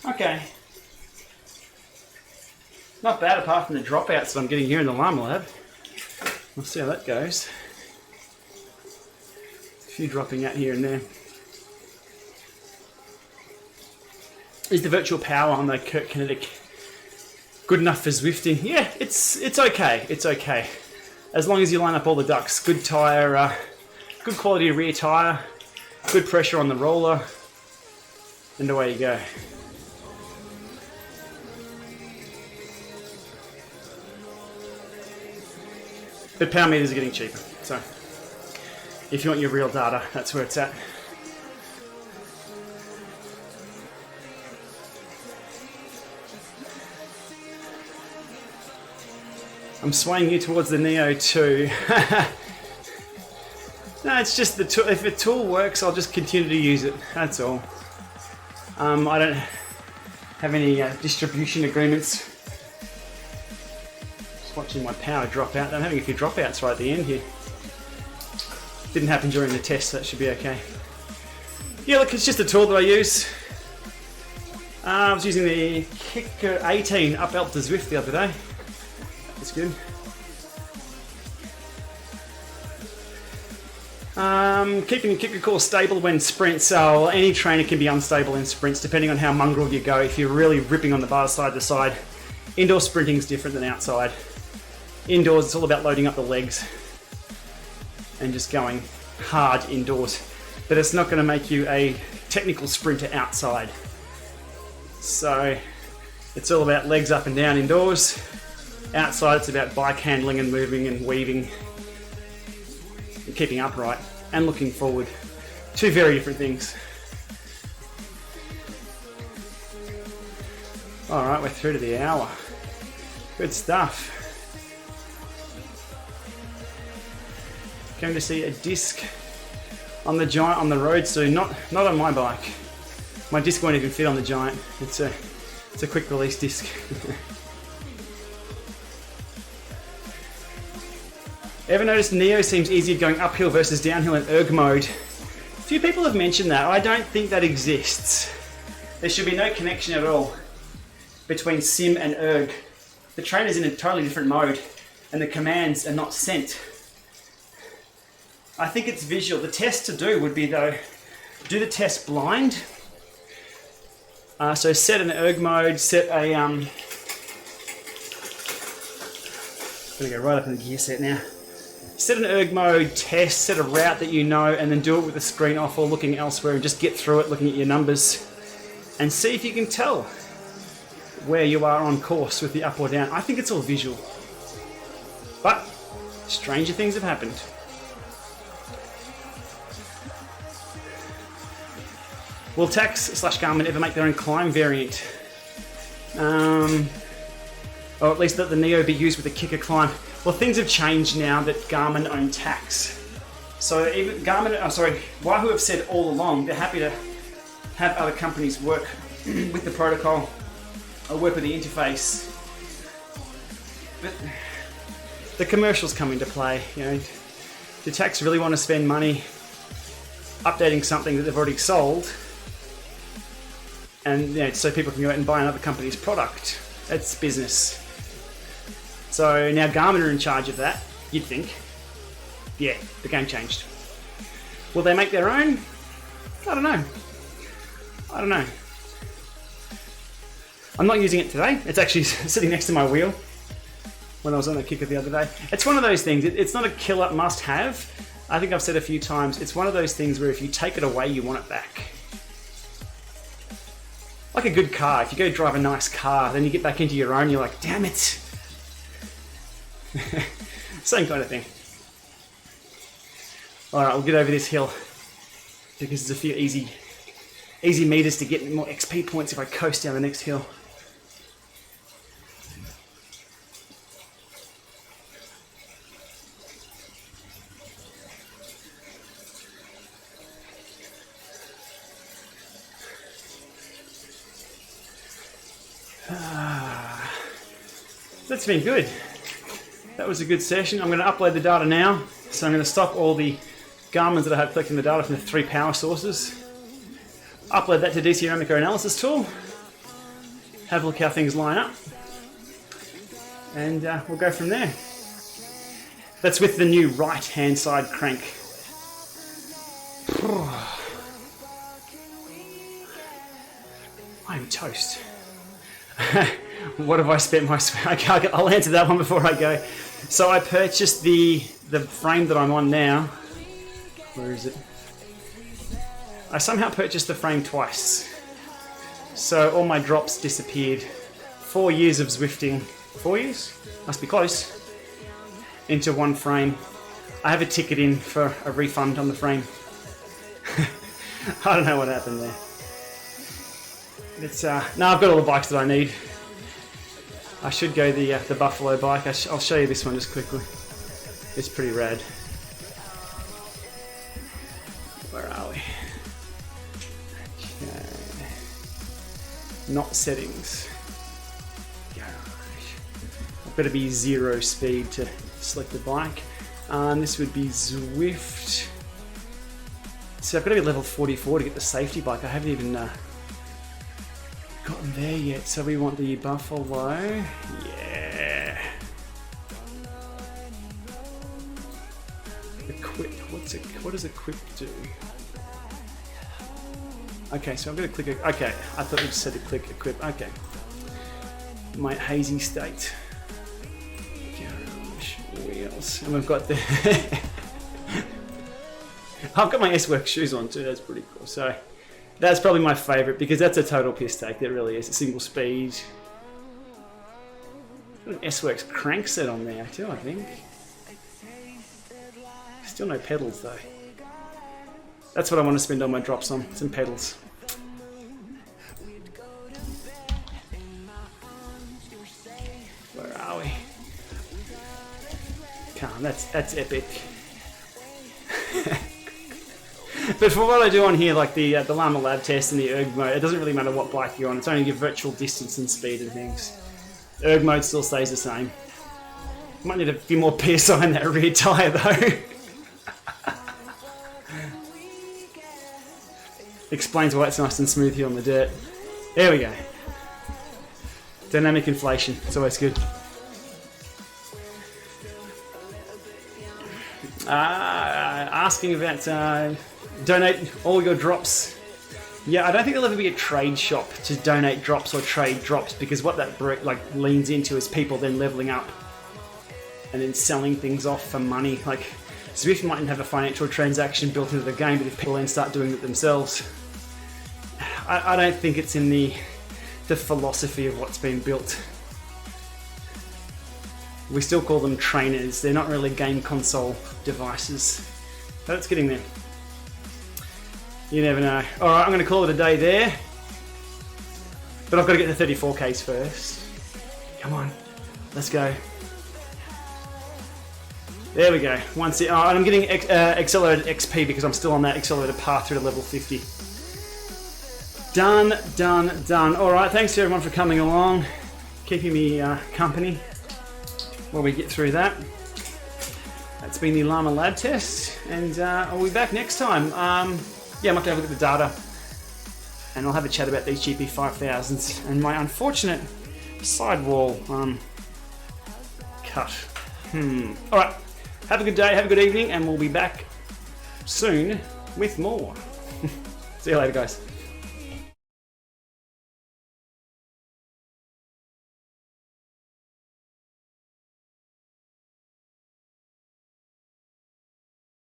Okay. Not bad apart from the dropouts that I'm getting here in the Lama Lab. We'll see how that goes. A few dropping out here and there. Is the virtual power on the Kurt Kinetic good enough for Zwifting? Yeah, it's okay. It's okay. As long as you line up all the ducts. Good tyre, good quality rear tyre, good pressure on the roller, and away you go. But power meters are getting cheaper, so if you want your real data, that's where it's at. I'm swaying you towards the Neo too. No, it's just the tool. If a tool works, I'll just continue to use it. That's all. I don't have any distribution agreements. Just watching my power drop out. I'm having a few dropouts right at the end here. Didn't happen during the test, so that should be okay. Yeah, look, it's just a tool that I use. I was using the Kicker 18 up Alp to Zwift the other day. That's good. Keeping your kicker core stable when sprints. So any trainer can be unstable in sprints depending on how mongrel you go. If you're really ripping on the bar side to side, indoor sprinting is different than outside. Indoors, it's all about loading up the legs and just going hard indoors. But it's not going to make you a technical sprinter outside. So it's all about legs up and down indoors. Outside, it's about bike handling and moving and weaving and keeping upright and looking forward. 2 very different things. Alright, we're through to the hour. Good stuff. Going to see a disc on the Giant on the road soon. Not on my bike. My disc won't even fit on the Giant. It's a quick release disc. Ever noticed Neo seems easier going uphill versus downhill in erg mode? Few people have mentioned that. I don't think that exists. There should be no connection at all between sim and erg. The trainer's in a totally different mode and the commands are not sent. I think it's visual. The test to do would be though, do the test blind. So set an erg mode, set a, I'm gonna go right up in the gear set now. Set an erg mode test, set a route that you know, and then do it with the screen off or looking elsewhere and just get through it looking at your numbers and see if you can tell where you are on course with the up or down. I think it's all visual. But stranger things have happened. Will Tacx/Garmin ever make their own climb variant? Or at least let the Neo be used with a kicker climb. Well, things have changed now that Garmin own Tacx. So even Wahoo have said all along they're happy to have other companies work with the protocol or work with the interface. But the commercials come into play. You know, do Tacx really want to spend money updating something that they've already sold? And you know, so people can go out and buy another company's product. It's business. So now Garmin are in charge of that, you'd think. Yeah, the game changed. Will they make their own? I don't know. I'm not using it today. It's actually sitting next to my wheel when I was on the kicker the other day. It's one of those things, it's not a killer must-have. I think I've said a few times, it's one of those things where if you take it away, you want it back. Like a good car, if you go drive a nice car, then you get back into your own, you're like, damn it. Same kind of thing. Alright, we'll get over this hill because there's a few easy meters to get more XP points if I coast down the next hill. That's been good. That was a good session. I'm going to upload the data now. So I'm going to stop all the Garmin's that I have collecting the data from the 3 power sources. Upload that to DCR Micro Analysis tool. Have a look how things line up. And we'll go from there. That's with the new right hand side crank. I'm toast. What have I spent my... Okay, I'll answer that one before I go. So I purchased the frame that I'm on now. Where is it? I somehow purchased the frame twice. So all my drops disappeared. 4 years of Zwifting. 4 years? Must be close. Into one frame. I have a ticket in for a refund on the frame. I don't know what happened there. It's no, I've got all the bikes that I need. I should go the Buffalo bike. I'll show you this one just quickly. It's pretty rad. Where are we? Okay. Not settings. I've got to be 0 speed to select the bike. This would be Zwift. So I've got to be level 44 to get the safety bike. I haven't even gotten there yet. So we want the Buffalo. Yeah. Equip. What does equip do? Okay, so I'm going to click. Okay, I thought it just said to click equip. Okay. My hazy state. Wheels, and we've got the. I've got my S-Works shoes on too. That's pretty cool. So that's probably my favourite because that's a total piss take. That really is a single speed. Got an S-Works crank set on there too, I think. Still no pedals though. That's what I want to spend all my drops on. Some pedals. Where are we? Come on, that's epic. But for what I do on here, like the Lama Lab Test and the erg mode, it doesn't really matter what bike you're on. It's only your virtual distance and speed and things. Erg mode still stays the same. Might need a few more PSI in that rear tyre though. Explains why it's nice and smooth here on the dirt. There we go. Dynamic inflation, it's always good. Asking about donate all your drops. Yeah, I don't think there'll ever be a trade shop to donate drops or trade drops, because what that leans into is people then leveling up and then selling things off for money. Like, Zwift mightn't have a financial transaction built into the game, but if people then start doing it themselves, I don't think it's in the philosophy of what's been built. We still call them trainers. They're not really game console devices, but it's getting there. You never know. All right, I'm going to call it a day there, but I've got to get the 34Ks first. Come on, let's go. There we go. Once it, and I'm getting accelerated XP because I'm still on that accelerated path through to level 50. Done, done, done. All right, thanks to everyone for coming along, keeping me company while we get through that. That's been the Lama Lab Test, and I'll be back next time. Yeah, I might have a look at the data, and I'll have a chat about these GP5000s and my unfortunate sidewall cut. All right, have a good day, have a good evening, and we'll be back soon with more. See you later, guys.